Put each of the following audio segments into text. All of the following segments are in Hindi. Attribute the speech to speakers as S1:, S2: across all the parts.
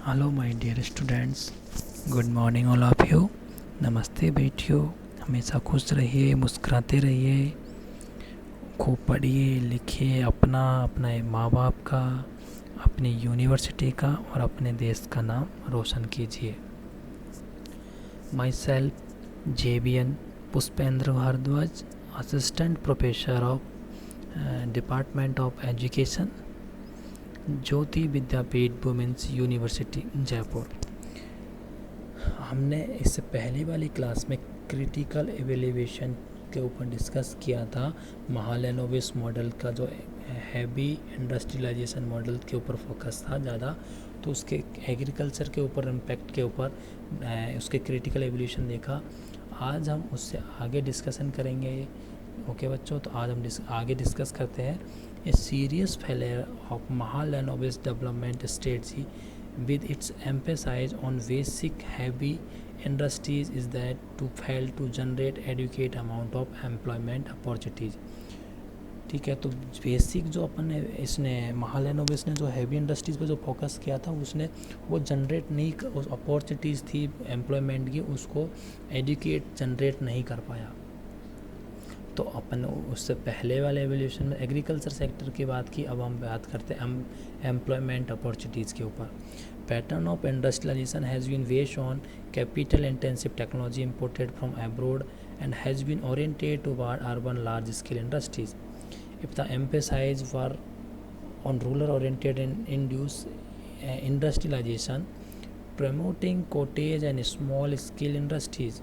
S1: Hello my dear students, good morning all of you. नमस्ते बेटियों। हमेशा खुश रहिए, मुस्कुराते रहिए, खूब पढ़िए लिखिए, अपने माँ बाप का, अपनी यूनिवर्सिटी का और अपने देश का नाम रोशन कीजिए। Myself JBN Pushpendra Bhardwaj, assistant professor of department of education, Jyoti Vidyapeeth women's university Jaipur. हमने इससे पहले वाली क्लास में क्रिटिकल एवेल्यूएशन के ऊपर डिस्कस किया था। महालनोबिस मॉडल का जो हैवी इंडस्ट्रियलाइजेशन मॉडल के ऊपर फोकस था ज़्यादा, तो उसके एग्रीकल्चर के ऊपर इम्पैक्ट के ऊपर उसके क्रिटिकल एवोल्यूशन देखा। आज हम उससे आगे डिस्कशन करेंगे। ओके बच्चों, तो आज हम आगे डिस्कस करते हैं a serious failure of Mahalanobis development strategy with its emphasis on basic heavy industries is that to fail to generate adequate amount of employment opportunities। ठीक है, तो बेसिक जो अपन ने इसने महालनोबिस ने जो हैवी इंडस्ट्रीज़ पे जो फोकस किया था, उसने वो जनरेट नहीं, उस अपॉर्चुनिटीज़ थी एम्प्लॉयमेंट की, उसको एडुकेट जनरेट नहीं कर पाया। तो अपन उससे पहले वाले एवोल्यूशन में एग्रीकल्चर सेक्टर की बात की, अब हम बात करते हैं एम्प्लॉयमेंट अपॉर्चुनिटीज़ के ऊपर। Pattern of industrialisation has been based on capital intensive technology imported from abroad and has been oriented toward urban large scale industries. If the emphasise were on rural oriented and induce industrialization, promoting cottage and small scale industries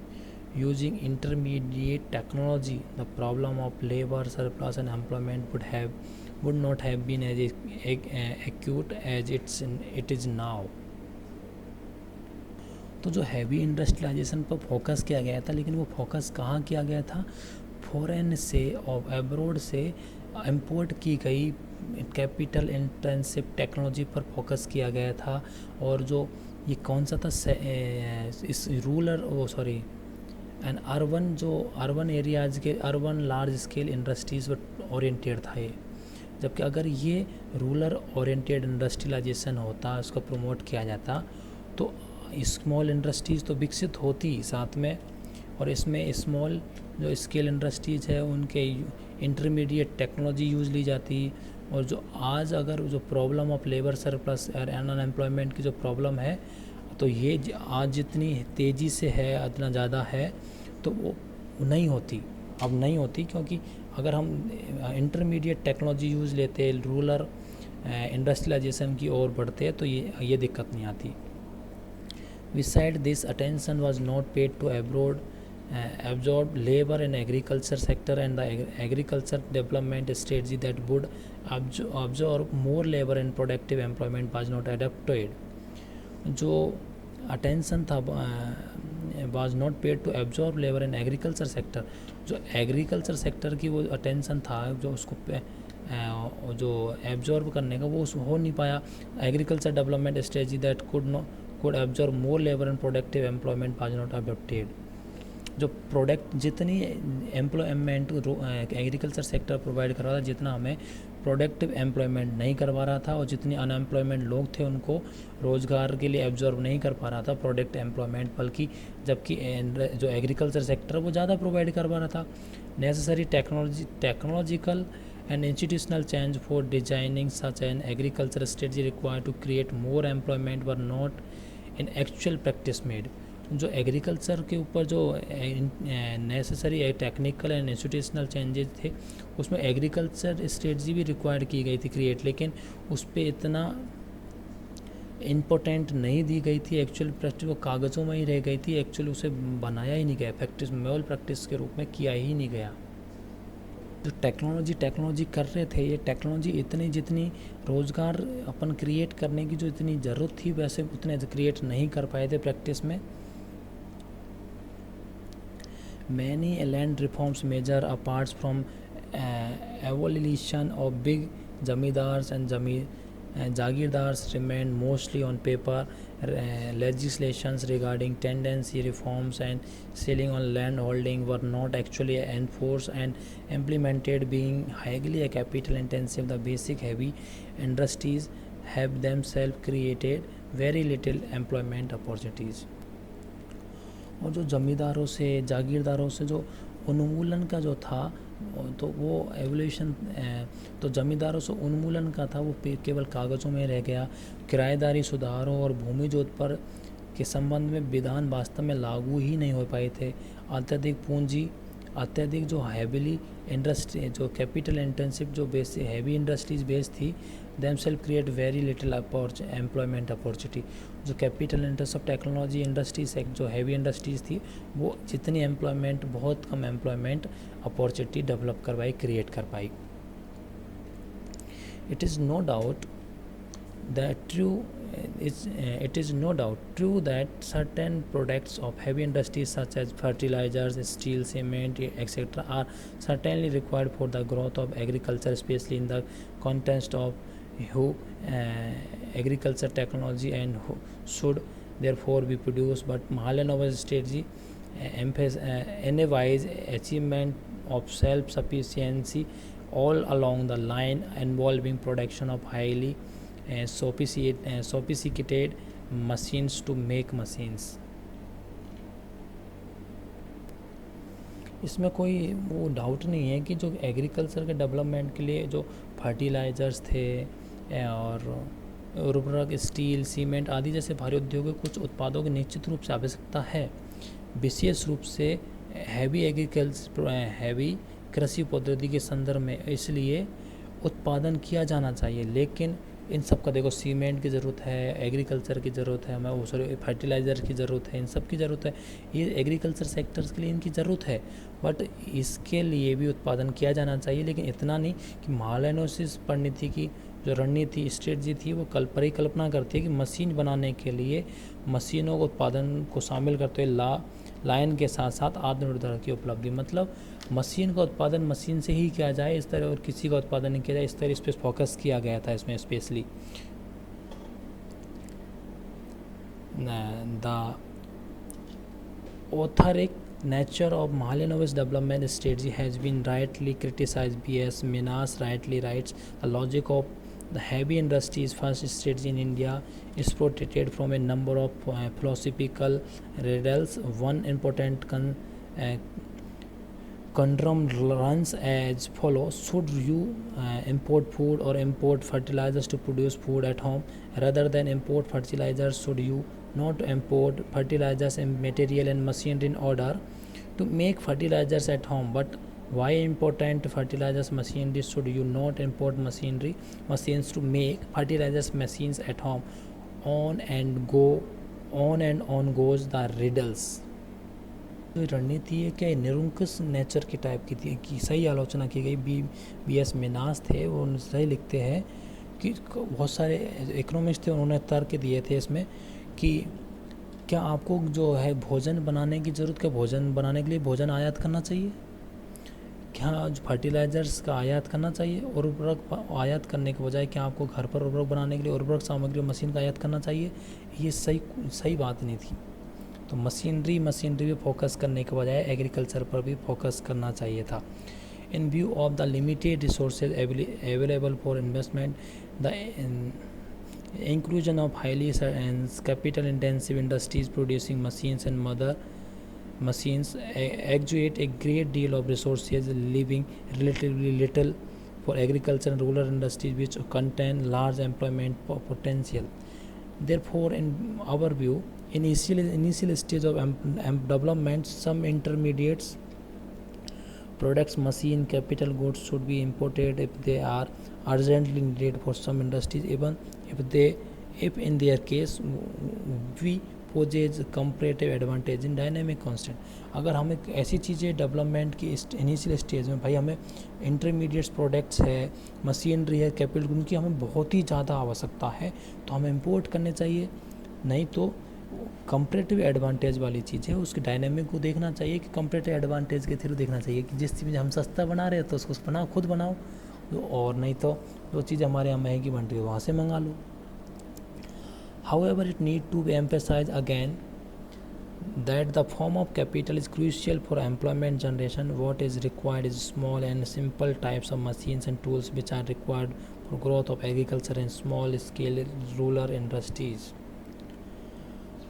S1: using intermediate technology, the problem of labor surplus and employment would not have been as acute as it is now। तो जो हैवी इंडस्ट्रियलाइजेशन पर फोकस किया गया था, लेकिन वो फोकस कहाँ किया गया था? फॉरेन से और एब्रोड से इंपोर्ट की गई कैपिटल इंटेंसिव टेक्नोलॉजी पर फोकस किया गया था। और जो ये कौन सा था, इस रूरल एंड अर्बन, जो अर्बन एरियाज़ के अर्बन लार्ज स्केल इंडस्ट्रीज़ पर ओरिएंटेड था ये। जबकि अगर ये रूरल ओरिएंटेड इंडस्ट्रियलाइजेशन होता, उसको प्रमोट किया जाता, तो स्मॉल इंडस्ट्रीज़ तो विकसित होती साथ में, और इसमें स्मॉल जो स्केल इंडस्ट्रीज़ है उनके इंटरमीडिएट टेक्नोलॉजी यूज़ ली जाती। और जो आज अगर जो प्रॉब्लम ऑफ लेबर सरप्लस और अनएम्प्लॉयमेंट की जो प्रॉब्लम है, तो ये आज जितनी तेज़ी से है, इतना ज़्यादा है, तो वो नहीं होती, अब नहीं होती, क्योंकि अगर हम इंटरमीडिएट टेक्नोलॉजी यूज़ लेते, रूरल इंडस्ट्रियलाइजेशन की ओर बढ़ते, तो ये दिक्कत नहीं आती। Besides this, attention was not paid to absorb labor in agriculture sector, and the agriculture development strategy that would absorb more labor and productive employment was not adopted। जो अटेंशन था was not paid to absorb labor in agriculture sector, जो एग्रीकल्चर सेक्टर की वो अटेंशन था, जो उसको जो एब्जॉर्ब करने का, वो हो नहीं पाया। Agriculture development strategy that could absorb more labor and productive employment was not adopted। जो प्रोडक्ट जितनी एम्प्लॉयमेंट एग्रीकल्चर सेक्टर प्रोवाइड कर रहा था, जितना हमें प्रोडक्टिव एम्प्लॉयमेंट नहीं करवा रहा था, और जितनी अनएम्प्लॉयमेंट लोग थे उनको रोज़गार के लिए एब्जॉर्ब नहीं कर पा रहा था प्रोडक्ट एम्प्लॉयमेंट, बल्कि जबकि जो एग्रीकल्चर सेक्टर वो ज़्यादा प्रोवाइड करवा रहा था। Necessary technological and institutional change for designing such an agriculture strategy required to create more employment were not in actual practice made। जो एग्रीकल्चर के ऊपर जो necessary technical and institutional changes थे, उसमें एग्रीकल्चर स्ट्रेटजी भी रिक्वायर्ड की गई थी क्रिएट, लेकिन उस पर इतना इम्पोर्टेंट नहीं दी गई थी। एक्चुअल प्रैक्टिस वो कागज़ों में ही रह गई थी, एक्चुअल उसे बनाया ही नहीं गया, प्रैक्टिस मेल प्रैक्टिस के रूप में किया ही नहीं गया। जो टेक्नोलॉजी कर रहे थे, ये टेक्नोलॉजी इतनी जितनी रोज़गार अपन क्रिएट करने की जो इतनी ज़रूरत थी, वैसे उतने क्रिएट नहीं कर पाए थे प्रैक्टिस में। Many land reforms major apart from evolution of big zamindars and Jagirdars remained mostly on paper। Legislations regarding tenancy reforms and ceiling on land holding were not actually enforced and implemented, being highly capital intensive। The basic heavy industries have themselves created very little employment opportunities. और जो ज़मींदारों से जागीरदारों से जो उन्मूलन का जो था, तो वो एवोल्यूशन, तो ज़मींदारों से उन्मूलन का था वो केवल कागज़ों में रह गया। किराएदारी सुधारों और भूमि जोत पर के संबंध में विधान वास्तव में लागू ही नहीं हो पाए थे। अत्यधिक जो हैवीली इंडस्ट्री, जो कैपिटल इंटेंसिव जो बेस हैवी इंडस्ट्रीज बेस थी, themselves create very little employment opportunity. जो कैपिटल इंटेंसिव टेक्नोलॉजी इंडस्ट्रीज जो हैवी इंडस्ट्रीज थी, वो जितनी एम्प्लॉयमेंट, बहुत कम एम्प्लॉयमेंट अपॉर्चुनिटी डेवलप करवाई, क्रिएट कर पाई। It is no doubt true that certain products of heavy industries such as fertilizers, steel, cement, etc. are certainly required for the growth of agriculture, especially in the context of agriculture technology, and should therefore be produced. But Mahalanovas strategy envies achievement of self-sufficiency all along the line, involving production of highly sophisticated machines to make machines. इसमें कोई वो डाउट नहीं है कि जो एग्रीकल्चर के डेवलपमेंट के लिए जो फर्टिलाइज़र्स थे और उर्वरक, स्टील, सीमेंट आदि जैसे भारी उद्योगों कुछ उत्पादों की निश्चित रूप से आवश्यकता है, विशेष रूप से हैवी कृषि पद्धति के संदर्भ में, इसलिए उत्पादन किया जाना चाहिए। लेकिन इन सब का देखो, सीमेंट की ज़रूरत है, एग्रीकल्चर की ज़रूरत है, हमें फर्टिलाइज़र की ज़रूरत है, इन सब की ज़रूरत है। ये एग्रीकल्चर सेक्टर्स के लिए इनकी ज़रूरत है, बट इसके लिए भी उत्पादन किया जाना चाहिए। लेकिन इतना नहीं कि महालनोसिस रणनीति की जो रणनीति स्ट्रेटजी थी वो परिकल्पना करती है कि मशीन बनाने के लिए मशीनों को उत्पादन को शामिल करते हुए लाइन के साथ साथ आत्मनिर्भरता की उपलब्धि, मतलब मशीन का उत्पादन मशीन से ही किया जाए, इस तरह और किसी का उत्पादन नहीं किया जाए, इस तरह इस पर फोकस किया गया था इसमें specially. The authoric nature of Mahalanovas development strategy has been rightly criticized. B.S. Minas rightly writes, the logic of the heavy industries first strategy in India is protected from a number of philosophical riddles. One important conundrum runs as follows: should you import food or import fertilizers to produce food at home? Rather than import fertilizers, should you not import fertilizers and material and machinery in order to make fertilizers at home? But why important fertilizers machinery should you not import machines to make fertilizers machines at home? On and on goes the riddles. तो रणनीति है क्या, निरंकुश नेचर की टाइप की थी, कि सही आलोचना की गई। बी.एस. मिनास थे, वो सही लिखते हैं कि बहुत सारे इकोनॉमिस्ट थे, उन्होंने तर्क दिए थे इसमें कि क्या आपको जो है भोजन बनाने की ज़रूरत, क्या भोजन बनाने के लिए भोजन आयात करना चाहिए, क्या फर्टिलाइज़र्स का आयात करना चाहिए, उर्वरक आयात करने के बजाय क्या आपको घर पर उर्वरक बनाने के लिए उर्वरक सामग्री मशीन का आयात करना चाहिए? ये सही बात नहीं थी। तो मशीनरी पे फोकस करने के बजाय एग्रीकल्चर पर भी फोकस करना चाहिए था। इन view of the limited resources available for investment, the inclusion of highly capital intensive industries producing machines and mother machines exude a great deal of resources, leaving relatively little for agriculture and rural industries which contain large employment potential. Therefore, in our view, initial stage of development, some intermediates products, machine, capital goods should be imported if they are urgently needed for some industries, even if in their case we possess comparative advantage in dynamic constant. अगर हमें ऐसी चीज़ें डेवलपमेंट की इनिशियल स्टेज में, भाई हमें इंटरमीडिएट्स प्रोडक्ट्स है, मशीनरी है, कैपिटल, उनकी हमें बहुत ही ज़्यादा आवश्यकता है, तो हमें इंपोर्ट करने चाहिए। नहीं तो कंपरेटिव एडवांटेज वाली चीज़ है, उसके डायनेमिक को देखना चाहिए कि कंपरेटिव एडवांटेज के थ्रू देखना चाहिए कि जिस चीज़ हम सस्ता बना रहे हैं तो उसको खुद बनाओ, और नहीं तो जो चीज़ हमारे यहाँ महंगी बन रही है वहाँ से मंगा लो। However, it need to be emphasized again that the form of capital is crucial for employment generation. What is required is small and simple types of machines and tools which are required for growth of agriculture and small scale rural industries.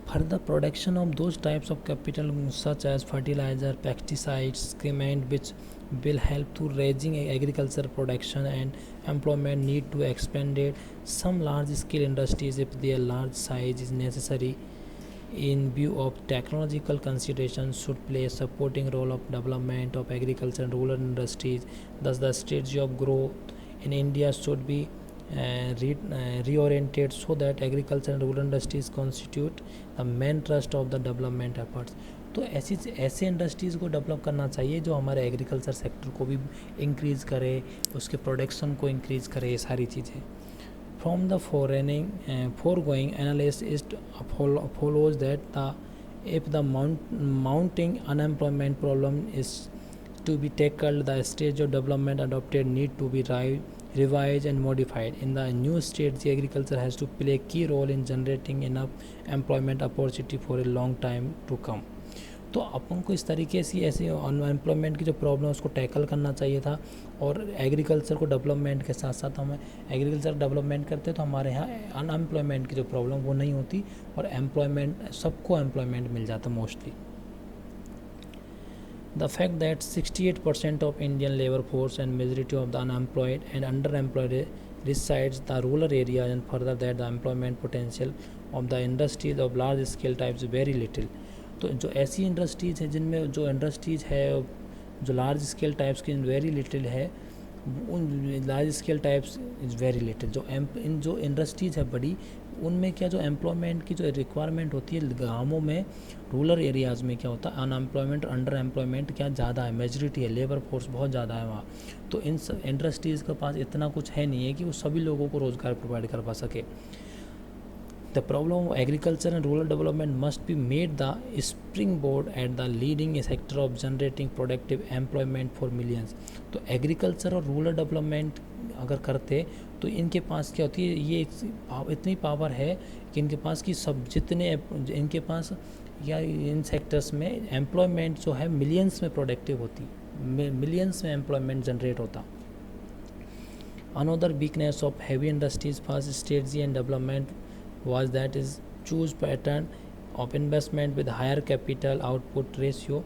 S1: Further production of those types of capital such as fertilizer, pesticides, cement, which will help to raising agriculture production and employment, need to expand it. Some large scale industries, if their large size is necessary in view of technological considerations, should play a supporting role of development of agriculture and rural industries. Thus the strategy of growth in India should be reoriented so that agriculture and rural industries constitute the main thrust of the development efforts. तो ऐसे इंडस्ट्रीज़ को डेवलप करना चाहिए जो हमारे एग्रीकल्चर सेक्टर को भी इंक्रीज़ करे, उसके प्रोडक्शन को इंक्रीज़ करे, ये सारी चीज़ें. From the foregoing analysis, it follows that if the mounting unemployment problem is to be tackled, the stage of development adopted need to be revised and modified. In the new strategy, agriculture has to play a key role in generating enough employment opportunity for a long time to come. तो अपन को इस तरीके से ऐसे अनएम्प्लॉयमेंट की जो प्रॉब्लम है उसको टैकल करना चाहिए था. और एग्रीकल्चर को डेवलपमेंट के साथ साथ हम एग्रीकल्चर डेवलपमेंट करते तो हमारे यहाँ अनएम्प्लॉयमेंट की जो प्रॉब्लम वो नहीं होती और एम्प्लॉयमेंट, सबको एम्प्लॉयमेंट मिल जाता mostly. The fact that 68% of Indian labor force and majority of the unemployed and underemployed resides the rural area, and further that the employment potential of the industries of large scale types very little. तो जो ऐसी इंडस्ट्रीज़ हैं जिनमें जो इंडस्ट्रीज़ है जो लार्ज स्केल टाइप्स की वेरी लिटिल है, उन large scale types is very little. इन जो इंडस्ट्रीज़ है बड़ी, उनमें क्या जो एम्प्लॉयमेंट की जो रिक्वायरमेंट होती है गाँवों में, रूरल एरियाज़ में क्या होता है अनएम्प्लॉयमेंट, अंडर एम्प्लॉयमेंट क्या ज़्यादा है, मेजॉरिटी है, लेबर फोर्स बहुत ज़्यादा है वहाँ. तो इन इंडस्ट्रीज़ के पास इतना कुछ है नहीं है कि वो सभी लोगों को रोज़गार प्रोवाइड कर पा सके. The problem of agriculture and rural development must be made the springboard at the leading sector of generating productive employment for millions. तो एग्रीकल्चर और रूरल डेवलपमेंट अगर करते तो इनके पास क्या होती है, ये इतनी पावर है कि इनके पास की सब जितने इनके पास या इन सेक्टर्स में एम्प्लॉयमेंट जो है मिलियंस में प्रोडक्टिव होती, मिलियंस में एम्प्लॉयमेंट जनरेट होता. Another weakness of heavy industries fast strategy and development was that is choose pattern of investment with higher capital output ratio.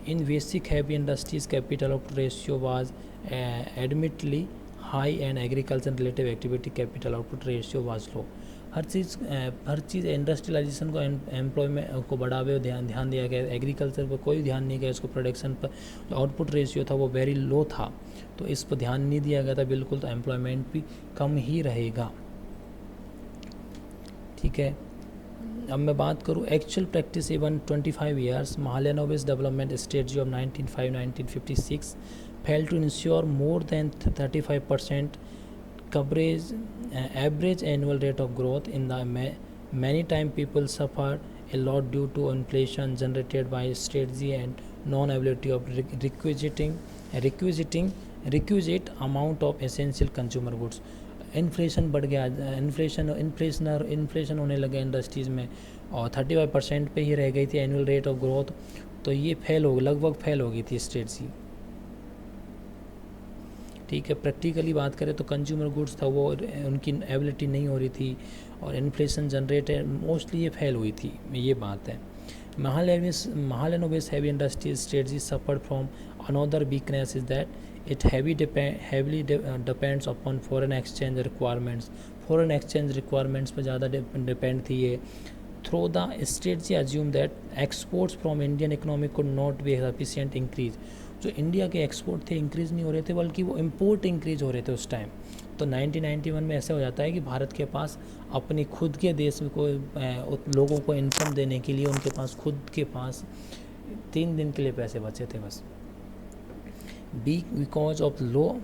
S1: In basic heavy industries, capital output ratio was admittedly high and agriculture related activity capital output ratio was low. हर चीज़ इंडस्ट्रियलाइजेशन को एम्प्लॉयमेंट को बढ़ावे ध्यान दिया गया, एग्रीकल्चर पर कोई ध्यान नहीं गया, इसको प्रोडक्शन पर जो आउटपुट रेशियो था वो वेरी लो था, तो इस पर ध्यान नहीं दिया गया था बिल्कुल, तो एम्प्लॉयमेंट भी कम ही रहेगा. ठीक है. अब मैं बात करूँ actual practice even 25 years Mahalanobis development strategy of 1956 fail to ensure more than 35% coverage average annual rate of growth in the many time people suffered a lot due to inflation generated by strategy and non-ability of requisite amount of essential consumer goods. Inflation बढ़ गया, इन्फ्लेशन होने लगे इंडस्ट्रीज़ में और 35% पे ही रह गई थी एनुअल रेट ऑफ ग्रोथ, तो ये लगभग फेल हो गई थी स्ट्रेटजी. ठीक है. प्रैक्टिकली बात करें तो कंज्यूमर गुड्स था वो उनकी एबिलिटी नहीं हो रही थी और इन्फ्लेशन जनरेट मोस्टली ये फेल हुई थी, ये बात है. Mahalanobis heavy industries strategy suffered from another weakness is that it heavily depends upon foreign exchange requirements. Foreign exchange requirements पर ज़्यादा डिपेंड थी ये. Through the strategy assume that exports from Indian economy could not be sufficient increase. जो इंडिया के एक्सपोर्ट थे इंक्रीज़ नहीं हो रहे थे बल्कि वो इम्पोर्ट इंक्रीज़ हो रहे थे उस टाइम. तो 1991 में ऐसा हो जाता है कि भारत के पास अपनी खुद के देश को लोगों को इनकम देने के लिए उनके पास खुद के पास 3 दिन के लिए पैसे बचे थे बस, बिकॉज ऑफ लो.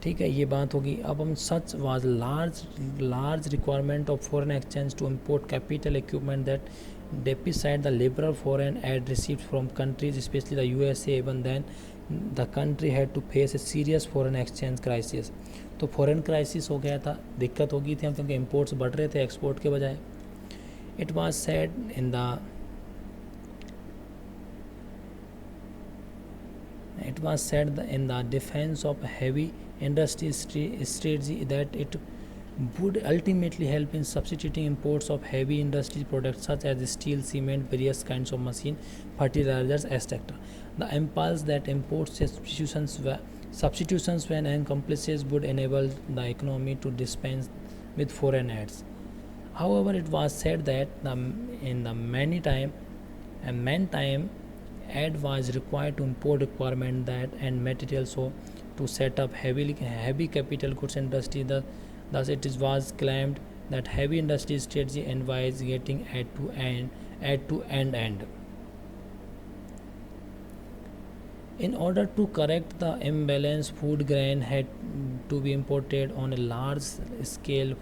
S1: ठीक है, ये बात होगी. अब हम such was large requirement of foreign exchange to import capital equipment that deficit the liberal foreign aid received from countries especially the USA. Even then the country had to face a serious foreign exchange crisis. तो फॉरेन क्राइसिस हो गया था, दिक्कत हो गई थी क्योंकि इंपोर्ट्स बढ़ रहे थे एक्सपोर्ट के बजाय. It was said It was said in the defense of heavy industry strategy that it would ultimately help in substituting imports of heavy industry products such as steel, cement, various kinds of machine, fertilizers, etc. The impulse that import substitutions when accomplished would enable the economy to dispense with foreign aids. However, it was said that in the meantime, aid was required to import requirement that and materials so to set up heavy capital goods industry. Thus, it was claimed that heavy industry strategy involves getting aid to end. In order to correct the imbalance, food grain had to be imported on a large scale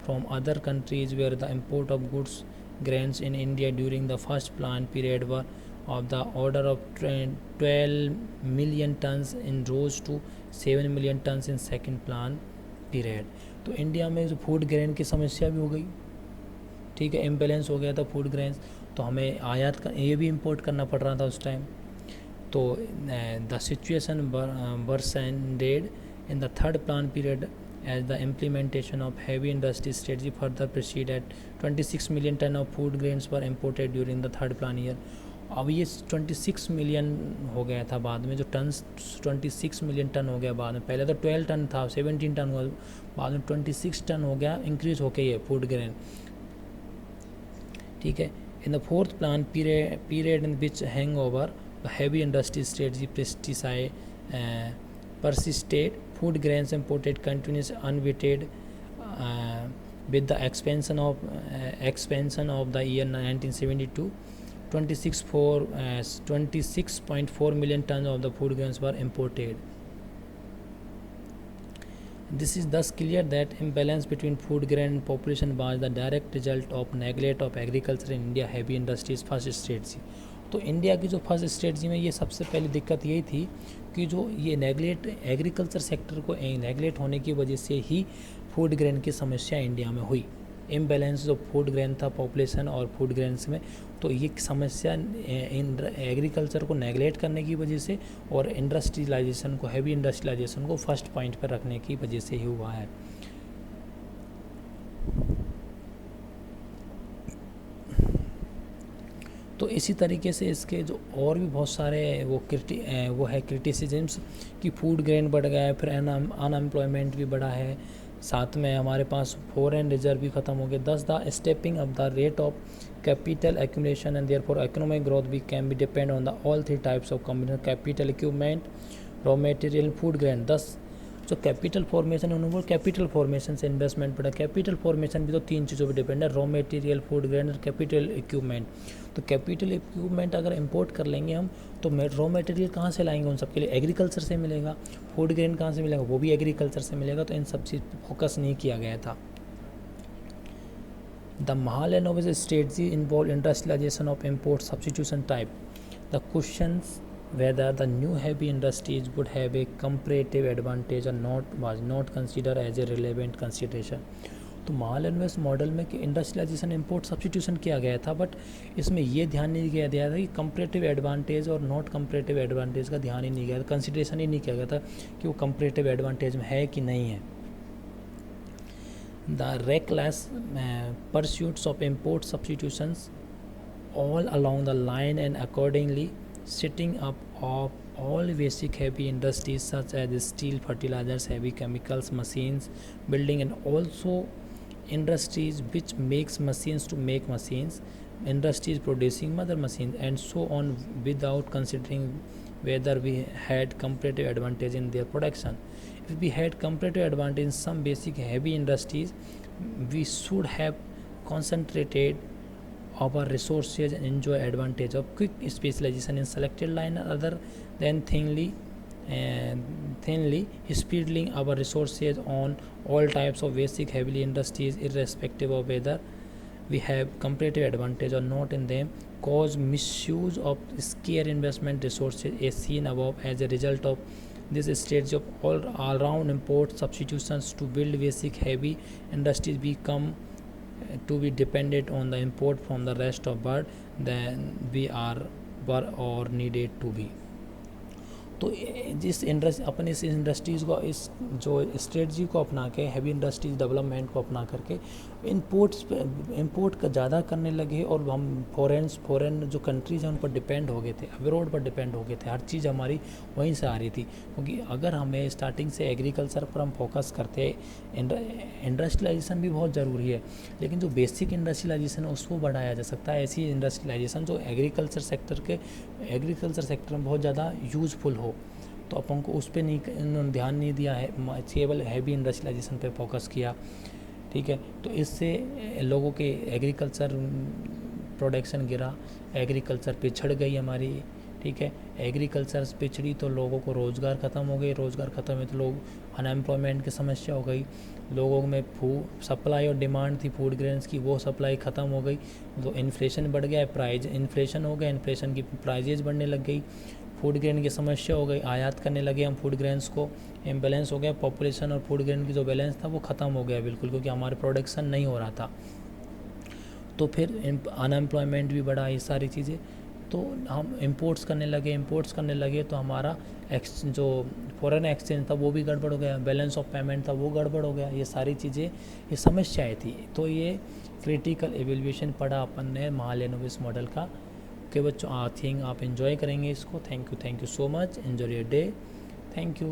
S1: from other countries, where the import of goods grains in India during the first plan period were of the order of 12 million tons and rose to 7 million tons in second plan period. तो इंडिया में जो फूड ग्रेन की समस्या भी हो गई, ठीक है, इम्बैलेंस हो गया था फूड ग्रेन्स, तो हमें आयात कर ये भी इंपोर्ट करना पड़ रहा था उस टाइम. तो the situation worsened in the third plan period as the implementation of heavy industry strategy further proceeded. 26 million ton of food grains were imported during the third plan year. अब ये 26 मिलियन हो गया था बाद में, जो टन 26 मिलियन टन हो गया बाद में. पहले तो 12 टन था, 17 टन हुआ, बाद में 26 टन हो गया, इंक्रीज होके ये फूड ग्रेन, ठीक है. In the fourth plan period in which hang over the heavy industry strategy persisted, food grains imported continues unweighted with the expansion of the year 1972. 26.4 million tons of the food grains were imported. This is thus clear that imbalance between food grain and population was the direct result of neglect of agriculture in India heavy industries first strategy. तो इंडिया की जो फर्स्ट स्ट्रेटजी में ये सबसे पहली दिक्कत यही थी कि जो ये नेगलेक्ट एग्रीकल्चर सेक्टर को नेगलेक्ट होने की वजह से ही फूड ग्रेन की समस्या इंडिया में हुई. इम्बैलेंस जो फूड ग्रेन था पॉपुलेशन और फूड ग्रेन्स में, तो ये समस्या एग्रीकल्चर को नेगलेक्ट करने की वजह से और इंडस्ट्रियलाइजेशन को, हैवी इंडस्ट्रियलाइजेशन को फर्स्ट पॉइंट पर रखने की वजह से ही हुआ है. तो इसी तरीके से इसके जो और भी बहुत सारे वो है क्रिटिसिजम्स कि फूड ग्रेन बढ़ गया है, फिर अनएम्प्लॉयमेंट भी बढ़ा है, साथ में हमारे पास फॉरेन रिजर्व भी ख़त्म हो गए. Thus the stepping up the rate of capital accumulation and therefore economic growth भी can be depend on the all three types of combination capital equipment, raw material, food grain. Thus जो कैपिटल फॉर्मेशन उन्होंने बोल कैपिटल फॉर्मेशन से इन्वेस्टमेंट बढ़ा. कैपिटल फॉर्मेशन भी तो तीन चीज़ों पर डिपेंड है, रॉ मटेरियल, फूड ग्रेन और कैपिटल इक्विपमेंट. तो कैपिटल इक्विपमेंट अगर इंपोर्ट कर लेंगे हम तो रॉ मटेरियल कहाँ से लाएंगे, उन सब के लिए एग्रीकल्चर से मिलेगा. फूड ग्रेन कहाँ से मिलेगा, वो भी एग्रीकल्चर से मिलेगा. तो इन सब चीज़ पर फोकस नहीं किया गया था. The Mahalanobis strategy involve industrialisation of import substitution type. The questions whether the new heavy industries would have a comparative advantage or not was not considered as a relevant consideration. तो महालनोबिस मॉडल में कि इंडस्ट्रियलाइजेशन इंपोर्ट सब्स्टिट्यूशन किया गया था, बट इसमें ये ध्यान नहीं दिया गया था कि कंपैरेटिव एडवांटेज और नॉट कंपैरेटिव एडवांटेज का ध्यान ही नहीं गया था, कंसिडरेशन ही नहीं किया गया था कि वो कंपैरेटिव एडवांटेज में है कि नहीं है. The reckless pursuits of import substitutions all along the line and accordingly setting up of all basic heavy industries such as steel, fertilizers, heavy chemicals, machines, building, and also industries which makes machines to make machines, industries producing mother machines, and so on, without considering whether we had comparative advantage in their production. If we had comparative advantage in some basic heavy industries, we should have concentrated our resources and enjoy advantage of quick specialization in selected line other than thinly spreading our resources on all types of basic heavy industries irrespective of whether we have comparative advantage or not in them, cause misuse of scarce investment resources as seen above. As a result of this strategy of all round import substitutions to build basic heavy industries become to be dependent on the import from the rest of world than we were or needed to be. तो जिस अपन इस इंडस्ट्रीज़ को, इस जो स्ट्रेटजी को अपना के, हैवी इंडस्ट्रीज डेवलपमेंट को अपना करके इंपोर्ट का ज़्यादा करने लगे, और हम फॉरेन जो कंट्रीज़ हैं उन पर डिपेंड हो गए थे, अब्रॉड पर डिपेंड हो गए थे, हर चीज़ हमारी वहीं से आ रही थी। क्योंकि अगर हमें स्टार्टिंग से एग्रीकल्चर पर हम फोकस करते, इंडस्ट्रियलाइजेशन भी बहुत ज़रूरी है, लेकिन जो बेसिक इंडस्ट्रियलाइजेशन है उसको बढ़ाया जा सकता है, ऐसी इंडस्ट्रियलाइजेशन जो एग्रीकल्चर सेक्टर में बहुत ज़्यादा यूज़फुल हो। तो अपन को उस पर नहीं ध्यान नहीं दिया है, केवल हैवी इंडस्ट्रियलाइजेशन पे फोकस किया, ठीक है। तो इससे लोगों के एग्रीकल्चर प्रोडक्शन गिरा, एग्रीकल्चर पिछड़ गई हमारी, ठीक है। एग्रीकल्चर पिछड़ी तो लोगों को रोज़गार ख़त्म हो गई, रोज़गार ख़त्म हुई तो लोग अनएम्प्लॉयमेंट की समस्या हो गई, लोगों में सप्लाई और डिमांड थी फूड ग्रेन्स की, वो सप्लाई ख़त्म हो गई, तो इन्फ्लेशन बढ़ गया, प्राइस इन्फ्लेशन हो गया, इन्फ्लेशन की प्राइजेज बढ़ने लग गई, फूड ग्रेन की समस्या हो गई, आयात करने लगे हम फूड ग्रेन्स को, इम्बैलेंस हो गया, पॉपुलेशन और फूड ग्रेन की जो बैलेंस था वो ख़त्म हो गया बिल्कुल, क्योंकि हमारे प्रोडक्शन नहीं हो रहा था। तो फिर अनएम्प्लॉयमेंट भी बढ़ा, ये सारी चीज़ें, तो हम इंपोर्ट्स करने लगे तो हमारा जो फॉरेन एक्सचेंज था वो भी गड़बड़ हो गया, बैलेंस ऑफ पेमेंट था वो गड़बड़ हो गया, ये सारी चीज़ें, ये समस्याएं थी। तो ये क्रिटिकल एवेल्यूएशन पढ़ा अपन ने महालनोबिस मॉडल का। ओके बच्चों, आई थिंक आप एंजॉय करेंगे इसको। Thank you so much, enjoy your day, thank you.